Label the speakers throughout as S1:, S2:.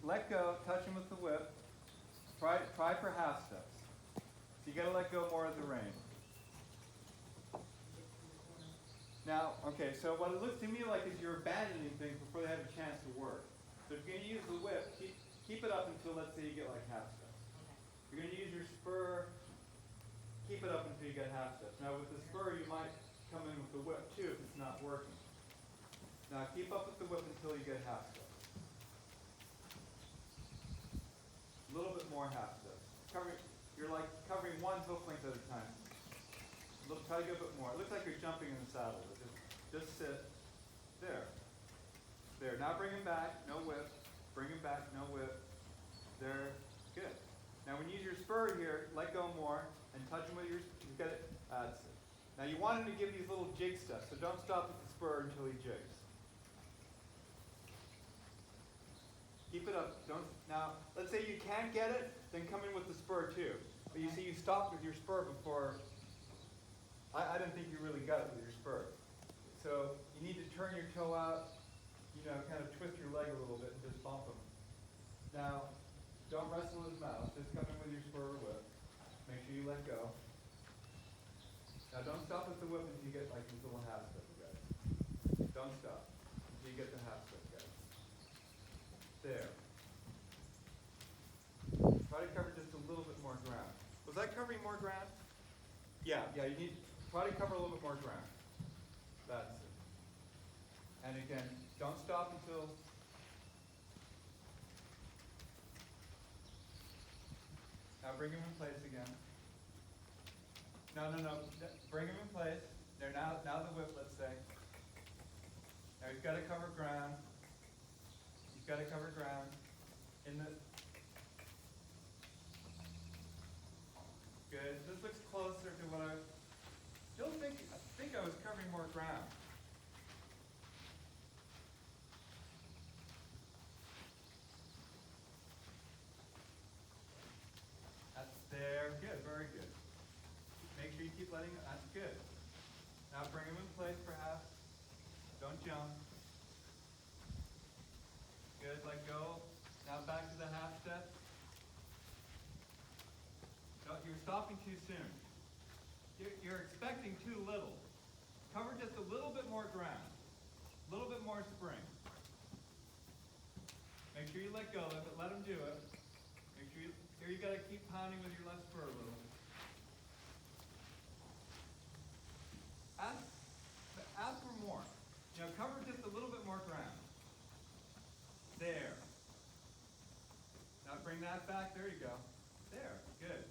S1: let go, touch him with the whip. Try for half steps. So you got to let go more of the rein. Now, okay, so what it looks to me like is you're abandoning things before they have a chance to work. So if you're going to use the whip, keep it up until, let's say, you get like half steps. If you're going to use your spur, keep it up until you get half steps. Now with the spur, you might come in with the whip too if it's not working. Now keep up with the whip until you get half steps. A little bit more half steps. You're like covering one hoof length at a time. Try to go a bit more. It looks like you're jumping in the saddle. Just sit. There. There. Now bring him back. No whip. Bring him back. No whip. There. Good. Now when you use your spur here, let go more and touch him with your. You got it. That's it. Now you want him to give these little jig steps, so don't stop with the spur until he jigs. Keep it up. Don't. Now let's say you can't get it, then come in with the spur too. But you see, you stopped with your spur before. I didn't think you really got it with your spur. So you need to turn your toe out, kind of twist your leg a little bit and just bump him. Now, don't wrestle his mouth. Just come in with your spur or whip. Make sure you let go. Now don't stop with the whip until you get like these little half steps, guys. Don't stop until you get the half step, guys. There. Try to cover just a little bit more ground. Was that covering more ground? Yeah, you need. Try to cover a little bit more ground. That's it. And again, don't stop until. Now bring him in place again. No. Bring him in place. There, now the whip, let's say. Now he's got to cover ground. He's got to cover ground. Good. This looks closer to what I still think I was covering more ground. That's there. Good. Very good. Make sure you keep letting it. That's good. Now bring him in place perhaps. Don't jump. Good. Let go. Now back to the half step. You're stopping too soon. You're expecting too little. Cover just a little bit more ground. A little bit more spring. Make sure you let go of it, but let him do it. Make sure here you got to keep pounding with your left spur a little. Ask for more. Cover just a little bit more ground. There. Now bring that back. There you go. There. Good.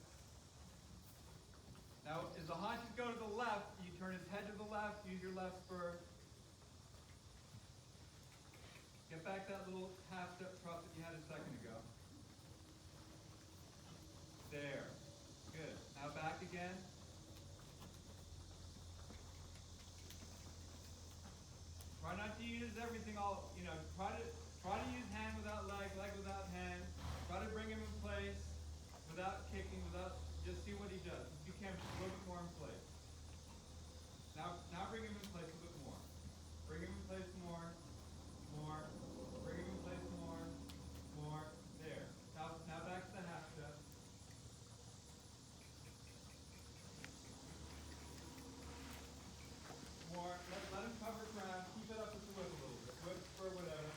S1: Now, as the haunches go to the left, you turn his head to the left, use your left spur. Get back that little half step trot that you had a second ago. There. Good. Now back again. Try not to use everything all, try to use hand without leg, leg without hand. Try to bring him in place without kicking, just see what he does. If you can, just a little bit more in place. Now bring him in place a bit more. Bring him in place more. Bring him in place more. There. Now back to the half step. More. Let him cover ground. Keep it up with the whip a little bit. Whip or whatever.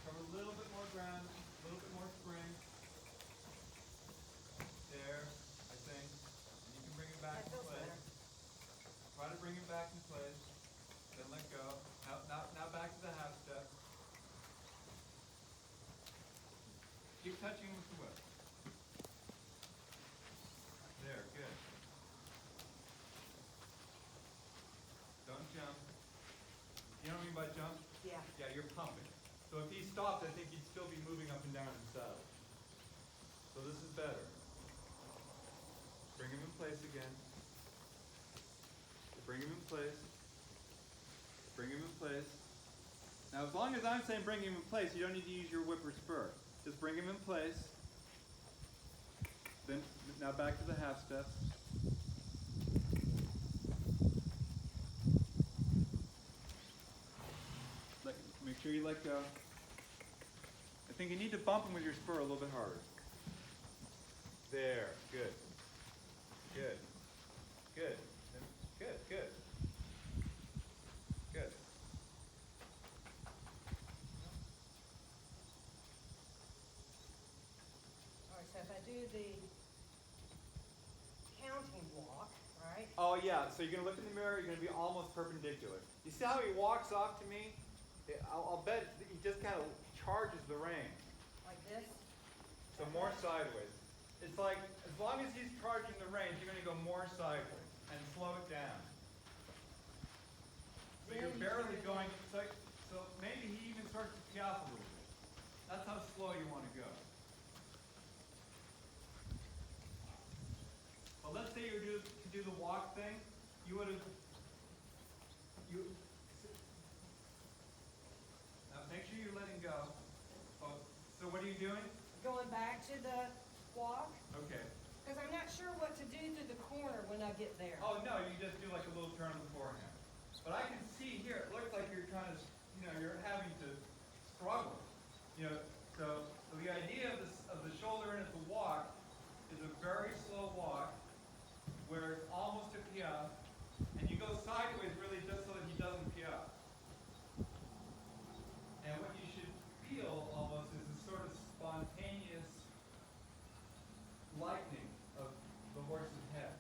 S1: Cover a little bit more ground. A little bit more spring. There. Back in place. Try to bring him back in place. Then let go. Now back to the half step. Keep touching with the whip. There, good. Don't jump. You know what I mean by jump?
S2: Yeah.
S1: Yeah, you're pumping. So if he stopped, I think he'd still be moving up and down in the saddle. So this is better. Bring him in place again. Bring him in place. Bring him in place. Now, as long as I'm saying bring him in place, you don't need to use your whip or spur. Just bring him in place. Then, now back to the half step. Make sure you let go. I think you need to bump him with your spur a little bit harder. There, good. Good. Good. Good, good. Good.
S2: All right, so if I do the counting walk, right?
S1: Oh yeah, so you're going to look in the mirror, you're going to be almost perpendicular. You see how he walks off to me? I'll bet he just kind of charges the rein.
S2: Like this?
S1: So more sideways. It's like, as long as he's charging the reins, you're going to go more sideways and slow it down. So you're barely going, so maybe he even starts to tee off a little bit. That's how slow you want to go. But let's say you were to do the walk thing, you would have, now make sure you're letting go. Oh, so what are you doing?
S2: Going back to the walk?
S1: Okay.
S2: Because I'm not sure what to do through the corner when I get there.
S1: Oh no, you just do like a little turn beforehand. But I can see here, it looks like you're trying to, you're having to struggle. So the idea of the shoulder in at the walk is a very slow walk where it's almost a piaffe, and you go sideways really just so that he doesn't piaffe. And what you should feel almost is a sort of spontaneous lightening of the horse's head.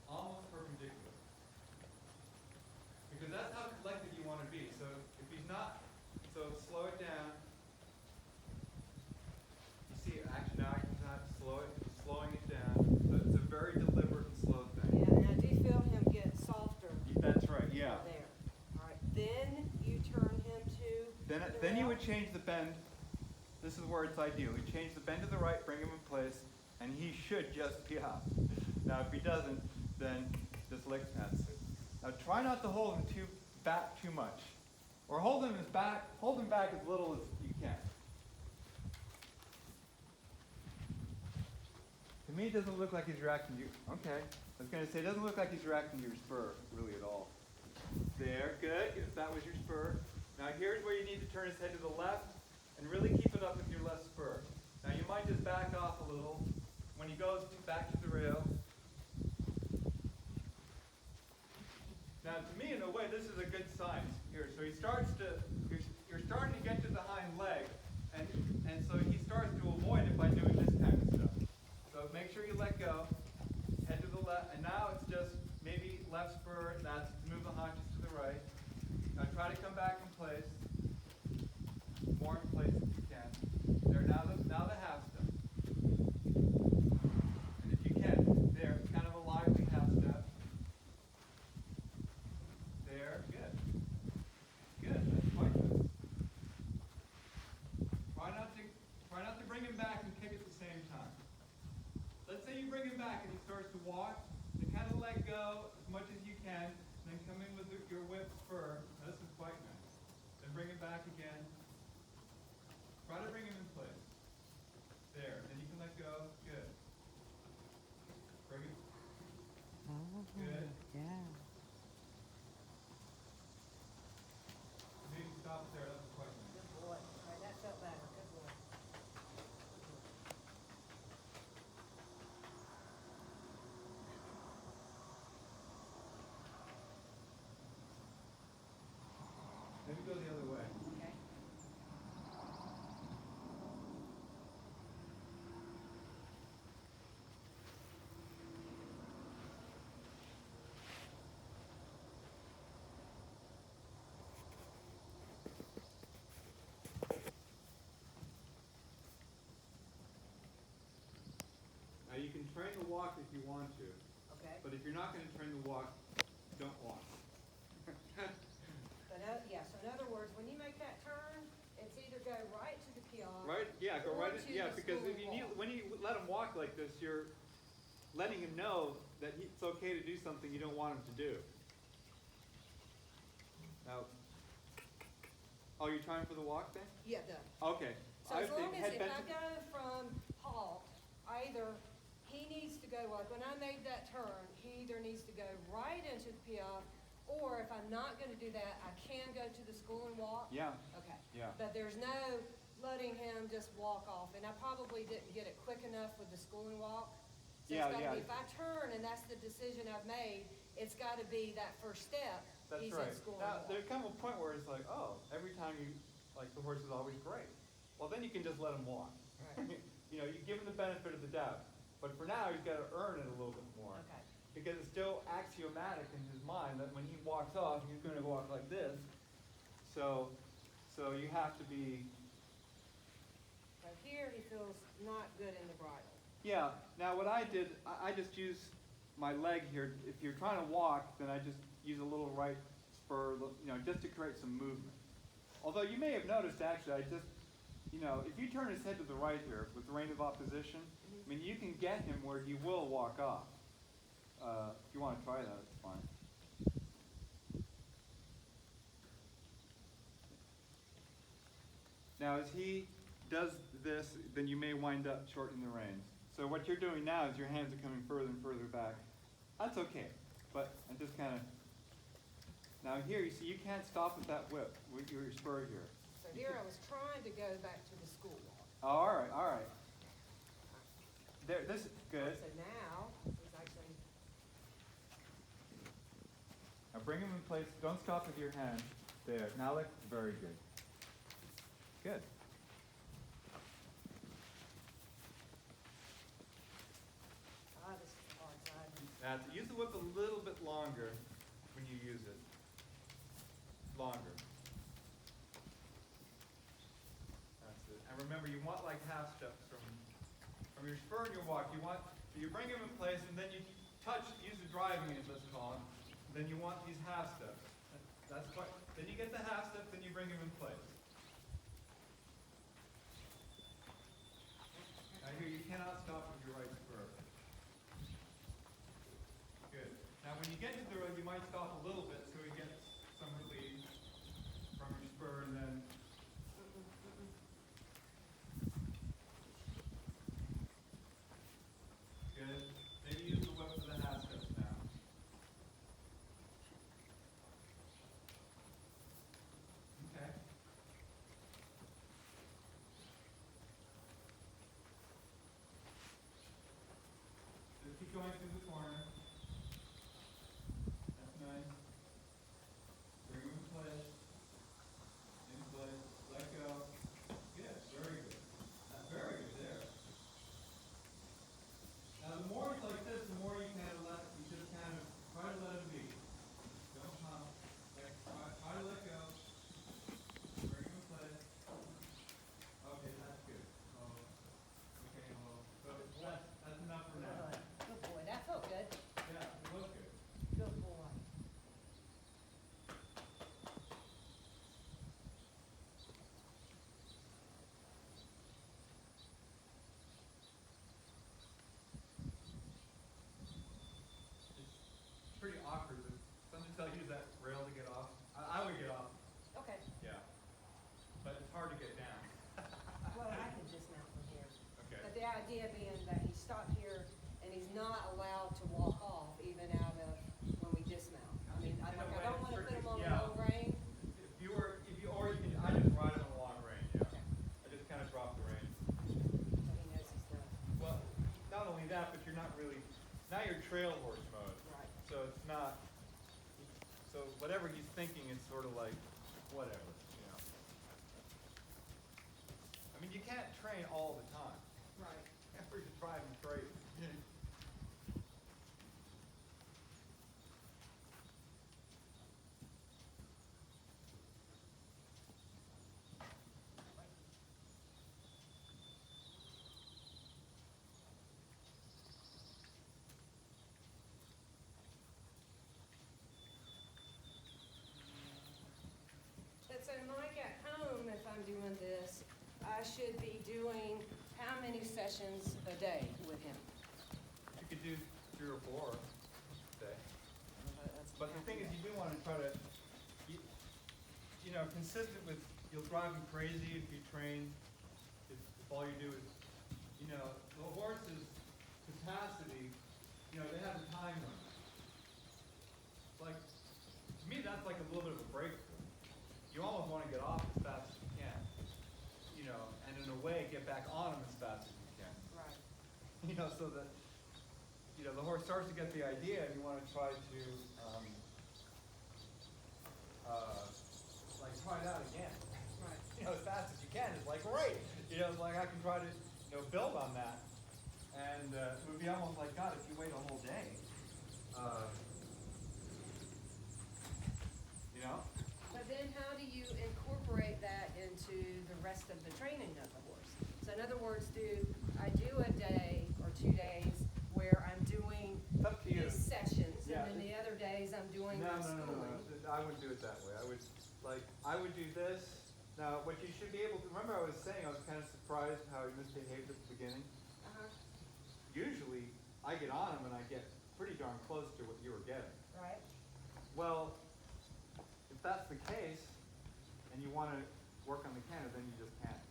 S1: Almost perpendicular. Because that's how collected you want to be. So if he's not, so slow it down. You see, actually now I can not slow it, slowing it down. But it's a very deliberate and slow thing.
S2: Yeah, and I do feel him get softer.
S1: That's right, yeah.
S2: There. All right, then you turn him to
S1: Then you would change the bend. This is where it's ideal. You change the bend to the right, bring him in place, and he should just piaffe. Now if he doesn't, then just lick that's it. Now try not to hold him back too much. Or hold him back as little as you can. To me it doesn't look like he's reacting to you. Okay. I was going to say it doesn't look like he's reacting to your spur really at all. There, good. If that was your spur. Now here's where you need to turn his head to the left and really keep it up with your left spur. Now you might just back off a little when he goes back to the rail. Now to me, in a way, this is a good sign here. So he starts to, you're starting to get to the hind leg, and so he starts to avoid it by doing this kind of stuff. So make sure you let go, head to the left, and now it's just maybe left spur, that's to move the haunches to the right. Now try to come back in place. More in place if you can. There, now the half step. And if you can, there, kind of a lively half step. There, good. Good, that's quite good. Try not to bring him back and kick at the same time. Let's say you bring him back and he starts to walk, then kind of let go as much as you can, and then come in with your whip spur. This is quite nice. Then bring him back again. Try to bring him in place. There. Then you can let go. Good. Bring him. Good.
S3: Yeah.
S1: Maybe stop there. That was quite nice.
S2: Good boy. All right, that felt better. Good boy.
S1: Maybe go the other way.
S2: Okay.
S1: Now you can train the walk if you want to,
S2: Okay.
S1: but if you're not going to train the walk, don't walk.
S2: So in other words, when you make that turn, it's either go right to the piaffe.
S1: Right? Yeah, go
S2: or
S1: right.
S2: to
S1: Yeah,
S2: the
S1: because
S2: school
S1: if you
S2: walk.
S1: when you let him walk like this, you're letting him know that it's okay to do something you don't want him to do. Now, oh, you're trying for the walk thing?
S2: Yeah, done.
S1: Okay.
S2: So as long as
S1: head
S2: if
S1: bent
S2: I go from halt, either he needs to go, like when I made that turn, he either needs to go right into the piaffe Or if I'm not gonna do that, I can go to the school and walk?
S1: Yeah,
S2: Okay.
S1: yeah.
S2: But there's no letting him just walk off, and I probably didn't get it quick enough with the school and walk. So
S1: Yeah,
S2: it's gotta
S1: yeah.
S2: be, if I turn and that's the decision I've made, it's gotta be that first step,
S1: That's
S2: he's
S1: right.
S2: in school and
S1: Now,
S2: walk.
S1: there come a point where it's like, oh, every time you, like, the horse is always great. Well, then you can just let him walk.
S2: Right.
S1: You know, you give him the benefit of the doubt. But for now, he's gotta earn it a little bit more.
S2: Okay.
S1: Because it's still axiomatic in his mind that when he walks off, he's gonna walk like this. So you have to be,
S2: So here, he feels not good in the bridle.
S1: yeah. Now, what I did, I just use my leg here. If you're trying to walk, then I just use a little right spur, you know, just to create some movement. Although you may have noticed, actually, I just, you know, if you turn his head to the right here with the rein of opposition, I mean, you can get him where he will walk off. If you want to try that, it's fine. Now, as he does this, then you may wind up shortening the reins. So what you're doing now is your hands are coming further and further back. That's okay, but I just kind of, now here, you see, you can't stop with that whip, with your spur here.
S2: So here, I was trying to go back to the school walk.
S1: Oh, all right, all right. There, this is good.
S2: So now, he's actually,
S1: Now bring him in place. Don't stop with your hand. There. Now look. Very good. Good.
S2: this is the hard side.
S1: Now use the whip a little bit longer when you use it. Longer. That's it. And remember, you want like half steps from your spur and your walk. You bring him in place, and then you touch. Use the driving aid, let's call it. Then you want these half steps. That's quite. Then you get the half step. Then you bring him in place. Now here, you cannot stop with your right spur. Good. Now when you get to the road, you might stop a little bit so he gets some relief from your spur, and then good. Maybe use the whip for the half steps now. Okay. Just keep going through the corner. That's nice. Bring him in place. In place. Let go. Yes, very good. That's very good there. Now the more it's like this, the more you kind of just kind of try to let him be. Don't pump. Try to let go. Bring him in place. Okay, that's good. Oh, okay, well, so that's enough for now.
S2: Good boy, that felt good.
S1: Yeah, it looks good.
S2: Good boy.
S1: It's pretty awkward, but sometimes I'll use that rail to get off. I would get off,
S2: Okay,
S1: yeah. But it's hard to get down.
S2: well, I can dismount from here.
S1: Okay.
S2: But the idea being that he's stopped here and he's not allowed to walk off even out of when we dismount. I mean, I don't wanna put him on the
S1: Yeah.
S2: low rein.
S1: Or you can, I just ride on a long rein, yeah.
S2: Okay.
S1: I just kind of drop the rein.
S2: So he knows he's done.
S1: Well, not only that, but you're not really, now you're trail horse mode.
S2: Right.
S1: So it's not, so whatever he's thinking is sort of like, whatever, you know. I mean, you can't train all the time.
S2: Right.
S1: We're just driving crazy.
S2: But so Mike, at home, if I'm doing this, I should be doing how many sessions a day with him?
S1: You could do 3 or 4 a day.
S2: That's
S1: But the thing is, you do want to try to, you know, consistent with, you'll drive him crazy if you train, if all you do is, you know, the horse's capacity, you know, they have a time limit. Like, me, that's like a little bit of a breakthrough. You almost want to get off as fast as you can, you know, and in a way get back on them as fast as you can.
S2: Right.
S1: You know, so that, you know, the horse starts to get the idea, and you want to try to, like, try it out again.
S2: Right.
S1: You know, as fast as you can. It's like, great. You know, it's like I can try to, you know, build on that. And it would be almost like, God, if you wait a whole day, you know?
S2: But then how do you incorporate that into the rest of the training of the horse? So in other words, do I do a day or 2 days where I'm doing
S1: It's up to you.
S2: these sessions,
S1: Yeah.
S2: and then the other days I'm doing
S1: No,
S2: my
S1: no, no, no,
S2: schooling?
S1: no. I wouldn't do it that way. I would do this. Now, what you should be able to, remember I was saying I was kind of surprised how he misbehaved at the beginning?
S2: Uh-huh.
S1: Usually, I get on him and I get pretty darn close to what you were getting.
S2: Right?
S1: Well, if that's the case, and you want to work on the canter, then you just can't.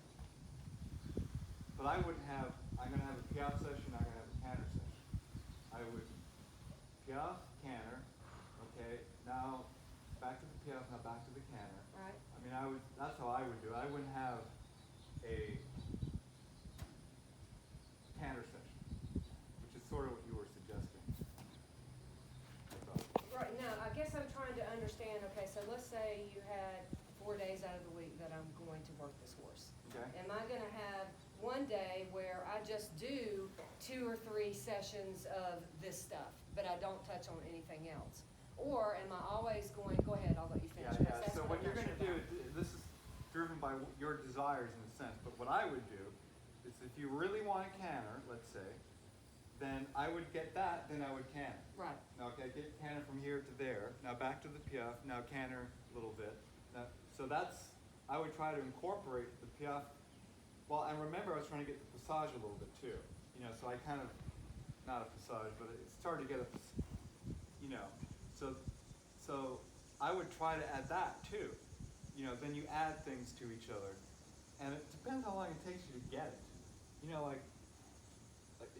S1: But I'm going to have a piaffe session, I'm going to have a canter session. I would piaffe, canter, okay, now back to the piaffe, now back to the canter.
S2: Right.
S1: I mean, that's how I would do it. I wouldn't have a canter session, which is sort of what you were suggesting. I thought.
S2: Right, now, I guess I'm trying to understand, okay, so let's say you had 4 days out of the week that I'm going to work this horse.
S1: Okay.
S2: Am I gonna have one day where I just do 2 or 3 sessions of this stuff, but I don't touch on anything else? Or am I always going, go ahead, I'll let you finish. 'cause
S1: Yeah.
S2: that's
S1: So
S2: what
S1: what
S2: I'm
S1: you're
S2: not
S1: going to
S2: sure
S1: do,
S2: about.
S1: this is driven by your desires in a sense, but what I would do is if you really want a canter, let's say, then I would get that, then I would canter.
S2: Right.
S1: Now, okay, get canter from here to there, now back to the piaffe, now canter a little bit. Now, so I would try to incorporate the piaffe. Well, and remember I was trying to get the passage a little bit too. You know, so I kind of, not a passage, but it's hard to get a, you know, so I would try to add that too. You know, then you add things to each other. And it depends how long it takes you to get it. You know,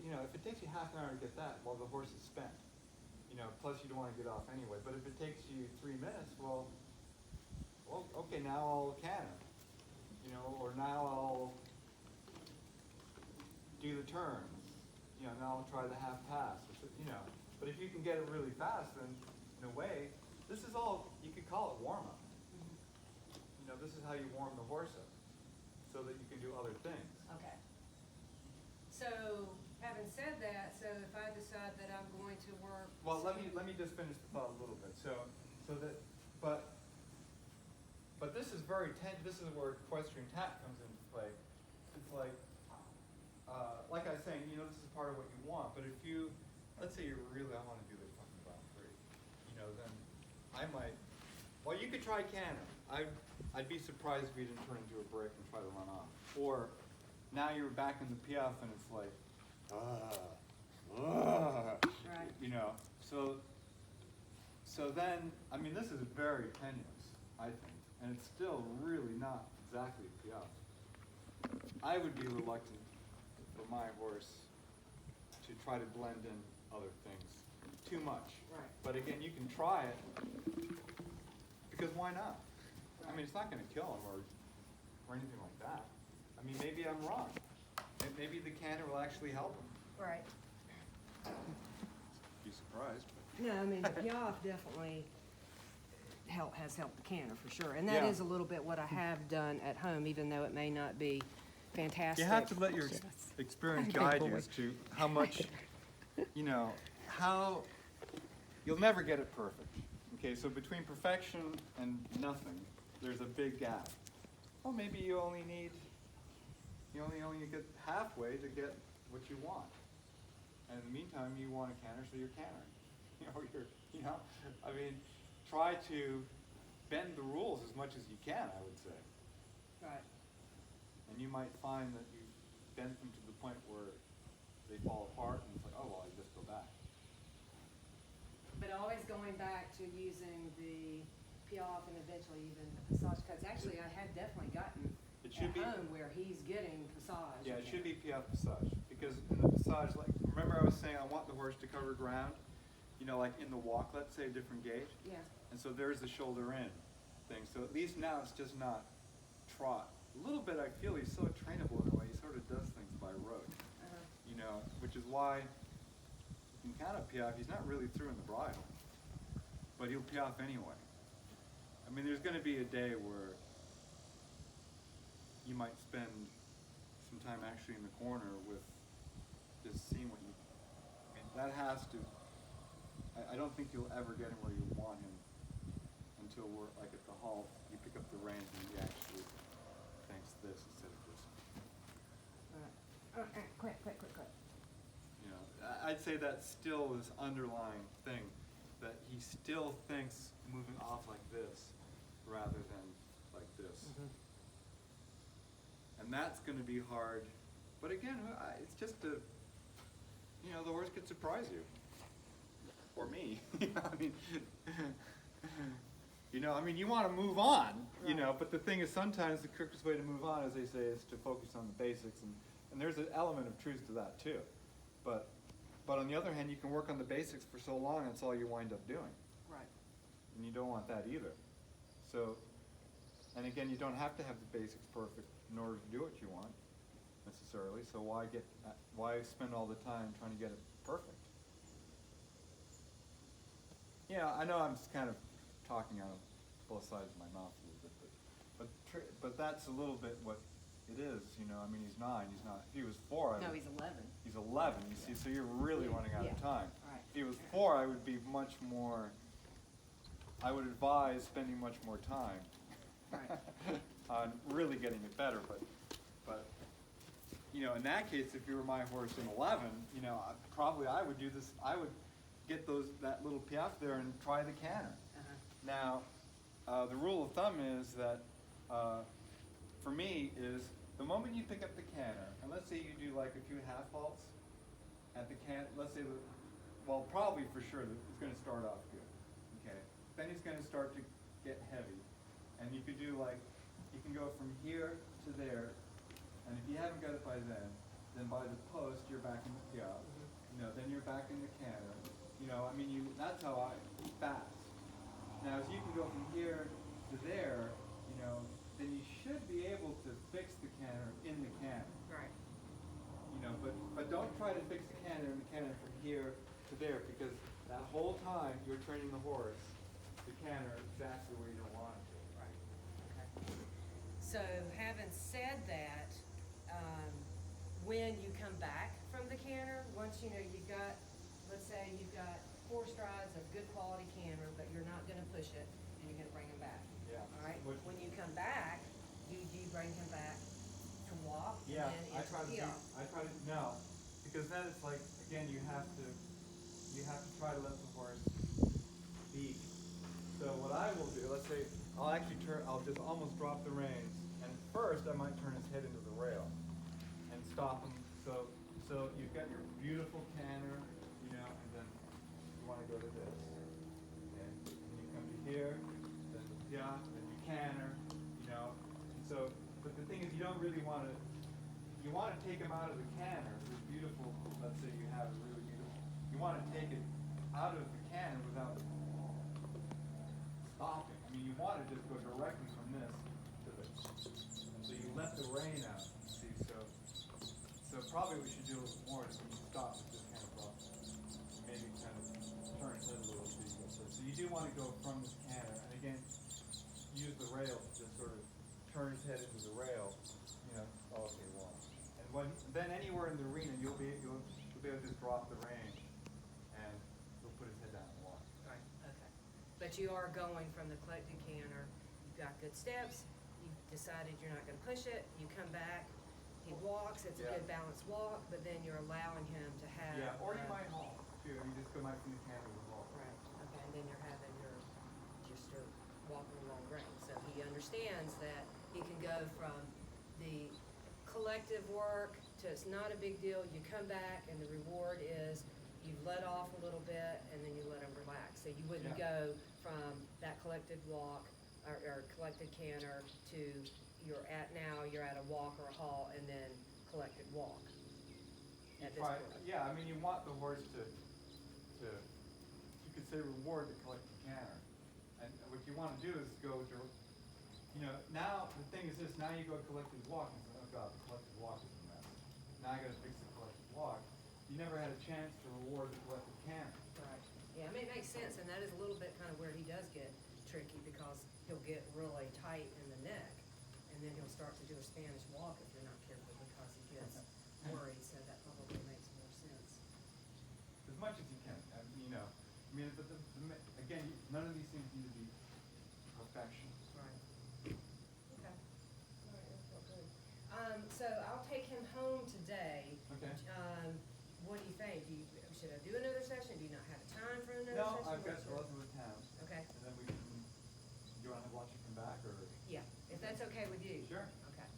S1: you know, if it takes you half an hour to get that, well, the horse is spent. You know, plus you don't want to get off anyway. But if it takes you 3 minutes, well, okay, now I'll canter. You know, or now I'll do the turns. You know, now I'll try the half pass. You know, but if you can get it really fast, then in a way, this is all, you could call it warm-up. You know, this is how you warm the horse up so that you can do other things.
S2: Okay. So, having said that, so if I decide that I'm going to work.
S1: Well, let me just finish the thought a little bit. But this is this is where equestrian tact comes into play. It's like I was saying, you know, this is part of what you want, but if you, let's say you really, I want to do this fucking Grand Prix, you know, then I might, well, you could try canter. I'd be surprised if you didn't turn into a brick and try to run off. Or now you're back in the piaffe and it's like,
S2: Right.
S1: you know, so then, I mean, this is very tenuous, I think, and it's still really not exactly a piaffe. I would be reluctant for my horse to try to blend in other things too much.
S2: Right.
S1: But again, you can try it, because why not? I mean, it's not going to kill him or anything like that. I mean, maybe I'm wrong. Maybe the canter will actually help him.
S2: Right.
S1: Be surprised.
S2: No, I mean, the piaffe definitely has helped the canter for sure. And that
S1: Yeah.
S2: is a little bit what I have done at home, even though it may not be fantastic.
S1: You have to let your experience
S2: Okay,
S1: guide
S2: boy.
S1: you as to how much, you know, you'll never get it perfect. Okay, so between perfection and nothing, there's a big gap. Or maybe you only get halfway to get what you want. And in the meantime, you want a canter, so you're cantering. I mean, try to bend the rules as much as you can, I would say.
S2: Right.
S1: And you might find that you bent them to the point where they fall apart, and it's like, oh, well, I just go back.
S2: But always going back to using the piaffe and eventually even the passage cuts. Actually, I have definitely gotten
S1: It should be-
S2: at home where he's getting passage.
S1: Yeah, it should
S2: again.
S1: be piaffe passage, because in the passage, like, remember I was saying I want the horse to cover ground? you know, like in the walk, let's say, different gait.
S2: Yeah.
S1: And so there's the shoulder in thing. So at least now it's just not trot. A little bit, I feel he's so trainable in a way. He sort of does things by rote, you know, which is why you can kind of piaffe. He's not really through in the bridle, but he'll piaffe anyway. I mean, there's going to be a day where you might spend some time actually in the corner with just seeing what you, I mean, that has to, I don't think you'll ever get him where you want him until we're like at the halt, you pick up the reins and he actually thinks this instead of this.
S2: Quick.
S1: You know, I'd say that's still this underlying thing, that he still thinks moving off like this rather than like this. And that's going to be hard. But again, it's just you know, the horse could surprise you. Or me. You know, I mean, you want to move on, you know, but the thing is sometimes the quickest way to move on, as they say, is to focus on the basics. And there's an element of truth to that too. But on the other hand, you can work on the basics for so long, that's all you wind up doing.
S2: Right.
S1: And you don't want that either. So, and again, you don't have to have the basics perfect in order to do what you want, necessarily. So why spend all the time trying to get it perfect? Yeah, I know I'm just kind of talking out of both sides of my mouth a little bit, but that's a little bit what it is, you know. I mean, he's 9. He's not. If he was 4,
S2: No, he's 11.
S1: He's 11. You see, so you're really running out of time.
S2: Right.
S1: If he was 4, I would be much more. I would advise spending much more time on really getting it better. But you know, in that case, if you were my horse in 11, you know, I would do this. I would get that little piaffe there and try the canter. Now, the rule of thumb is that for me is the moment you pick up the canter, and let's say you do like a few half halts at the let's say, well, probably for sure that it's going to start off good. Okay, then it's going to start to get heavy, and you could do like, you can go from here to there, and if you haven't got it by then by the post you're back in the piaffe. You know, then you're back in the canter. You know, I mean, that's how fast. Now, as you can go from here to there, you know, then you should be able to fix the canter in the canter.
S2: Right.
S1: You know, but don't try to fix the canter in the canter from here to there, because that whole time you're training the horse to canter exactly where you don't want it to.
S2: Right. Okay. So, having said that, when you come back from the canter, once you know you've got, let's say you've got 4 strides of good quality canter, but you're not going to push it, and you're going to bring him back.
S1: Yeah.
S2: All right. When you come back, do you bring him back to walk?
S1: Yeah,
S2: and
S1: I try to no, because then it's like, again, you have to try to let the horse be. So what I will do, let's say I'll just almost drop the reins, and first I might turn his head into the rail and stop him. So you've got your beautiful canter, you know, and then you want to go to this, and you come to here, then the piaffe, then you canter, you know, and so. But the thing is, you don't really want to. You want to take him out of the canter. This beautiful. Let's say you have a really beautiful. You want to take it out of the canter without stopping. I mean, you want to just go directly from this to this. And so you let the rein out. See, so probably we should do a little more is when you stop with this kind of maybe kind of turn his head a little so you go through. So you do want to go from this canter, and again, use the rail to just sort of turn his head into the rail, you know, all day long. And then anywhere in the arena, you'll be able to just drop the rein, and he'll put his head down and walk.
S2: Right. Okay. But you are going from the collected canter. You've got good steps. You've decided you're not going to push it. You come back. He walks. It's a good balanced walk. But then you're allowing him to have.
S1: Yeah. Or you might halt too. You just go back from the canter and halt.
S2: Right. Okay. And then you're having just walking along rein. So he understands that he can go from the collective work to it's not a big deal. You come back and the reward is you let off a little bit and then you let him relax. So you wouldn't go from that collected walk or collected canter to you're at a walk or a halt and then collected walk at this point.
S1: Yeah, I mean you want the horse to could say reward the collected canner. And what you wanna do is go to, now, the thing is this, now you go collected walk, and say, oh God, the collected walk is a mess. Now I gotta fix the collected walk. You never had a chance to reward the collected canner.
S2: Right, yeah, I mean, it makes sense, and that is a little bit kind of where he does get tricky, because he'll get really tight in the neck, and then he'll start to do a Spanish walk if you're not careful, because he gets worried, so that probably makes more sense.
S1: As much as you can, again, none of these things need to be perfection.
S2: Right. Okay. All right, that felt good. So I'll take him home today.
S1: Okay.
S2: What do you think? Should I do another session? Do you not have time for another
S1: No,
S2: session?
S1: I've got
S2: What's
S1: the
S2: your-
S1: rest of the town.
S2: Okay,
S1: And then do you wanna watch it come back, or?
S2: yeah, if that's okay with you.
S1: Sure.
S2: Okay.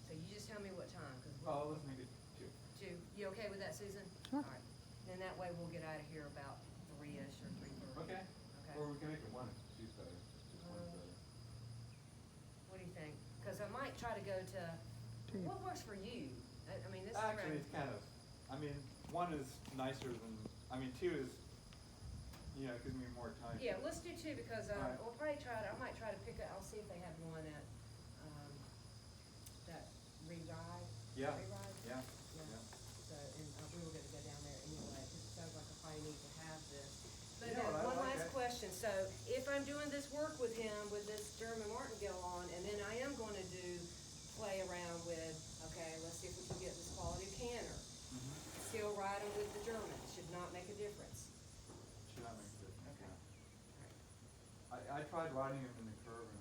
S2: So you just tell me what time, 'cause
S1: Oh, let's make it 2.
S2: two. You okay with that, Susan?
S3: Sure.
S2: All right. Then that way we'll get out of here about 3-ish or 3:30.
S1: Okay.
S2: Okay.
S1: Or we can make it 1 if 2's better. Just 1's
S2: Um,
S1: better.
S2: What do you think? Cause I might try to go to,
S3: Two.
S2: what works for you? I mean, this is.
S1: Actually, it's kind of, 1 is nicer than, 2 is, it gives me more time.
S2: Yeah, let's do 2 because,
S1: Alright.
S2: we'll probably I might try to pick up, I'll see if they have one at, that Rewrite.
S1: Yeah,
S2: Rewrite?
S1: yeah,
S2: Yeah.
S1: yeah.
S2: So, and we were gonna go down there anyway, cause it sounds like I probably need to have this. But
S1: You know what, I
S2: one
S1: like
S2: last
S1: that.
S2: question, so if I'm doing this work with him, with this German martingale on, and then I am gonna play around with, okay, let's see if we can get this quality canner.
S1: Mhm.
S2: Still riding with the German, should not make a difference.
S1: Should not make a difference.
S2: Okay.
S1: I tried riding him in the curve and,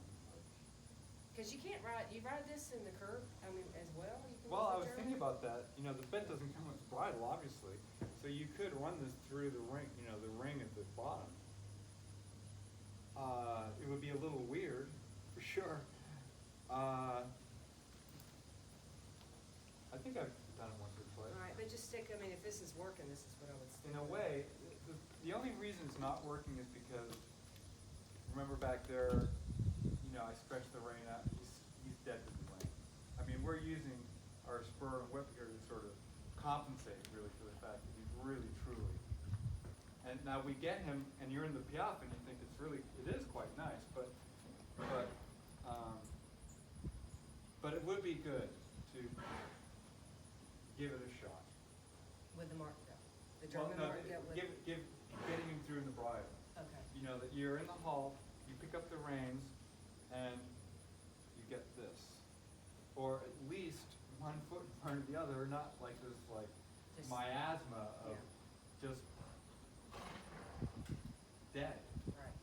S2: Cause you can't ride, you ride this in the curb, as well? You can
S1: well, I
S2: with
S1: was
S2: the
S1: thinking
S2: German?
S1: about that, the bit doesn't come with the bridle, obviously, so you could run this through the ring, the ring at the bottom. It would be a little weird, for sure. I think I've done it once or twice.
S2: Alright, but just stick, if this is working, this is what I would stick
S1: In a
S2: with.
S1: way, the only reason it's not working is because, remember back there, I stretched the rein out, he's dead to the rein. We're using our spur and whip here to sort of compensate really for the fact that he's really truly. And now we get him, and you're in the piaffe, and you think it is quite nice, but it would be good to give it a shot.
S2: With the martingale, the
S1: Well,
S2: German
S1: no,
S2: martingale with.
S1: getting him through in the bridle.
S2: Okay,
S1: That you're in the hall, you pick up the reins, and you get this. Or at least 1 foot in front of the other, not like this,
S2: Just-
S1: miasma of just dead.
S2: right.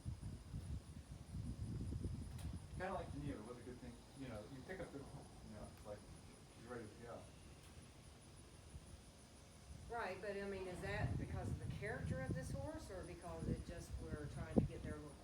S1: Kinda like Pineo was a good thing, you pick up the, it's like, you're ready to go.
S2: Right, but is that because of the character of this horse, or because we're trying to get their little